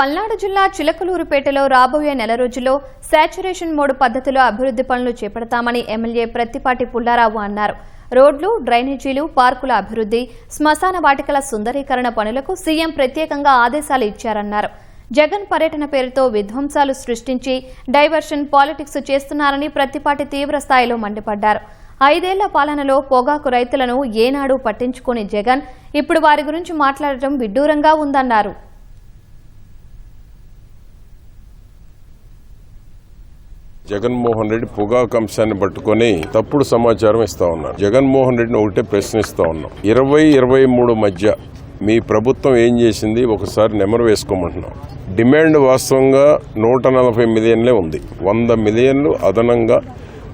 పల్నాడు జిల్లా చిలకలూరుపేటలో రాబోయే నెల రోజుల్లో శాచ్యురేషన్ మోడ్ పద్ధతిలో అభివృద్ధి పనులు చేపడతామని ఎమ్మెల్యే ప్రత్తిపాటి పుల్లారావు అన్నారు. రోడ్లు, డ్రైనేజీలు, పార్కుల అభివృద్ధి, శ్మశాన వాటికల సుందరీకరణ పనులకు సీఎం ప్రత్యేకంగా ఆదేశాలు ఇచ్చారన్నారు. జగన్ పర్యటన పేరుతో విధ్వంసాలు సృష్టించి డైవర్షన్ పాలిటిక్స్ చేస్తున్నారని ప్రత్తిపాటి తీవ్ర స్థాయిలో మండిపడ్డారు. 5 ఏళ్ల పాలనలో పొగాకు రైతులను ఏనాడు పట్టించుకోని జగన్ ఇప్పుడు వారి గురించి మాట్లాడటం విడ్డూరంగా ఉందన్నారు. జగన్మోహన్ రెడ్డి పొగాకు అంశాన్ని పట్టుకుని తప్పుడు సమాచారం ఇస్తా ఉన్నారు. జగన్మోహన్ రెడ్డిని ఒకటే ప్రశ్నిస్తా ఉన్నాం. 20-23 మధ్య మీ ప్రభుత్వం ఏం చేసింది ఒకసారి నెమరు వేసుకోమంటున్నాం. డిమాండ్ వాస్తవంగా 140 మిలియన్లే ఉంది. 100 మిలియన్లు అదనంగా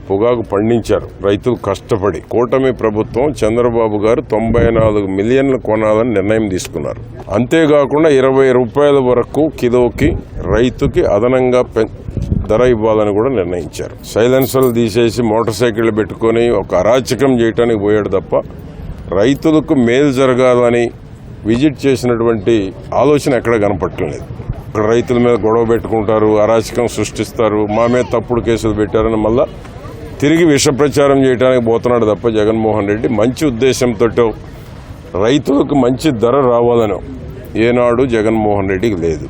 పొగాకు పండించారు రైతులు కష్టపడి. కూటమి ప్రభుత్వం చంద్రబాబు గారు 94 మిలియన్లు కొనాలని నిర్ణయం తీసుకున్నారు. అంతేకాకుండా 20 రూపాయల వరకు కిలోకి రైతుకి అదనంగా ధర ఇవ్వాలని కూడా నిర్ణయించారు. సైలెన్సర్లు తీసేసి మోటార్ సైకిళ్లు పెట్టుకుని ఒక అరాచకం చేయడానికి పోయాడు తప్ప రైతులకు మేలు జరగాలని విజిట్ చేసినటువంటి ఆలోచన ఎక్కడ కనపట్టలేదు. ఇక్కడ రైతుల మీద గొడవ పెట్టుకుంటారు, అరాచకం సృష్టిస్తారు, మా మీద తప్పుడు కేసులు పెట్టారని మళ్ళా తిరిగి విష ప్రచారం చేయడానికి పోతున్నాడు తప్ప జగన్మోహన్ రెడ్డి మంచి ఉద్దేశంతో రైతులకు మంచి ధర రావాలని ఏనాడు జగన్మోహన్ రెడ్డికి లేదు.